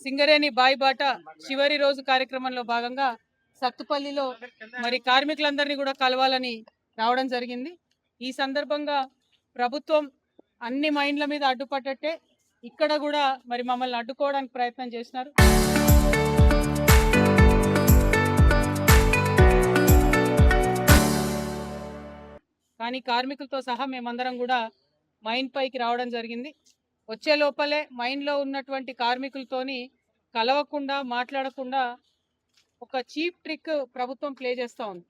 సింగరేణి బాయిబాట చివరి రోజు కార్యక్రమంలో భాగంగా సత్తుపల్లిలో మరి కార్మికులందరినీ కూడా కలవాలని రావడం జరిగింది. ఈ సందర్భంగా ప్రభుత్వం అన్ని మైండ్ల మీద అడ్డుపడ్డట్టే ఇక్కడ కూడా మరి మమ్మల్ని అడ్డుకోవడానికి ప్రయత్నం చేసినారు. కానీ కార్మికులతో సహా మేమందరం కూడా మైన్ పైకి రావడం జరిగింది. వచ్చే లోపలే మైన్లో ఉన్నటువంటి కార్మికులతోని కలవకుండా మాట్లాడకుండా ఒక చీప్ ట్రిక్ ప్రభుత్వం ప్లే చేస్తూ ఉంది.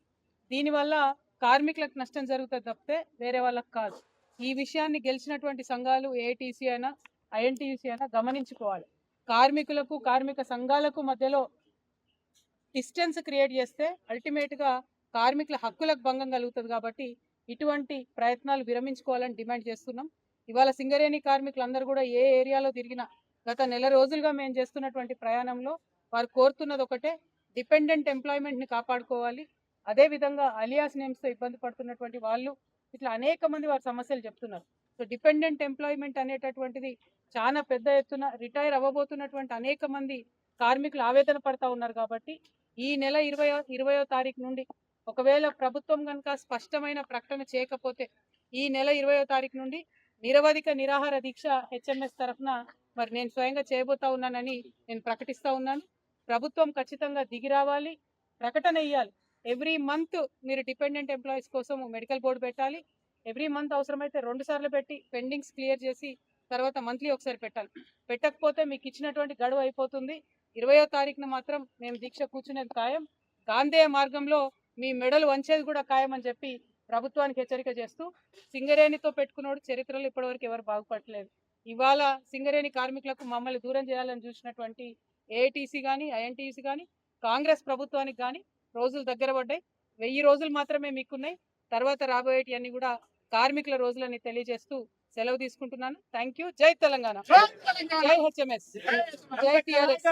దీనివల్ల కార్మికులకు నష్టం జరుగుతుంది తప్పితే వేరే వాళ్ళకి కాదు. ఈ విషయాన్ని గెలిచినటువంటి సంఘాలు ఏఐటీసీ అయినా ఐఎన్టీయూసీ అయినా గమనించుకోవాలి. కార్మికులకు కార్మిక సంఘాలకు మధ్యలో డిస్టెన్స్ క్రియేట్ చేస్తే అల్టిమేట్గా కార్మికుల హక్కులకు భంగం కలుగుతుంది. కాబట్టి ఇటువంటి ప్రయత్నాలు విరమించుకోవాలని డిమాండ్ చేస్తున్నాం. ఇవాళ సింగరేణి కార్మికులందరూ కూడా ఏ ఏరియాలో తిరిగినా గత నెల రోజులుగా మేము చేస్తున్నటువంటి ప్రయాణంలో వారు కోరుతున్నది ఒకటే, డిపెండెంట్ ఎంప్లాయ్మెంట్ని కాపాడుకోవాలి. అదేవిధంగా అలియాస్ నేమ్స్తో ఇబ్బంది పడుతున్నటువంటి వాళ్ళు ఇట్లా అనేక మంది వారి సమస్యలు చెప్తున్నారు. సో డిపెండెంట్ ఎంప్లాయ్మెంట్ అనేటటువంటిది చాలా పెద్ద ఎత్తున రిటైర్ అవ్వబోతున్నటువంటి అనేక మంది కార్మికులు ఆవేదన పడతా ఉన్నారు. కాబట్టి ఈ నెల 20వ తారీఖు నుండి ఒకవేళ ప్రభుత్వం కనుక స్పష్టమైన ప్రకటన చేయకపోతే ఈ నెల 20వ తారీఖు నుండి నిరవధిక నిరాహార దీక్ష హెచ్ఎంఎస్ తరఫున మరి నేను స్వయంగా చేయబోతా ఉన్నానని నేను ప్రకటిస్తూ ఉన్నాను. ప్రభుత్వం ఖచ్చితంగా దిగి రావాలి, ప్రకటన ఇవ్వాలి. ఎవ్రీ మంత్ మీరు డిపెండెంట్ ఎంప్లాయీస్ కోసం మెడికల్ బోర్డు పెట్టాలి. ఎవ్రీ మంత్ అవసరమైతే 2 సార్లు పెట్టి పెండింగ్స్ క్లియర్ చేసి తర్వాత మంత్లీ ఒకసారి పెట్టాలి. పెట్టకపోతే మీకు ఇచ్చినటువంటి గడువు అయిపోతుంది. 20వ తారీఖున మాత్రం మేము దీక్ష కూర్చునేది ఖాయం. గాంధేయ మార్గంలో మీ మెడలు వంచేది కూడా ఖాయం అని చెప్పి ప్రభుత్వానికి హెచ్చరిక చేస్తూ, సింగరేణితో పెట్టుకున్నోడు చరిత్రలో ఇప్పటివరకు ఎవరు బాగుపడలేదు. ఇవాళ సింగరేణి కార్మికులకు మమ్మల్ని దూరం చేయాలని చూసినటువంటి ఏఐటీసీ కానీ ఐఎన్టీసీ కానీ కాంగ్రెస్ ప్రభుత్వానికి కానీ రోజులు దగ్గర పడ్డాయి. 1000 రోజులు మాత్రమే మీకున్నాయి. తర్వాత రాబోయేటివన్నీ కూడా కార్మికుల రోజులని తెలియజేస్తూ సెలవు తీసుకుంటున్నాను. Thank you. జై తెలంగాణ, జై హెచ్ఎంఎస్, జై టిఆర్ఎస్.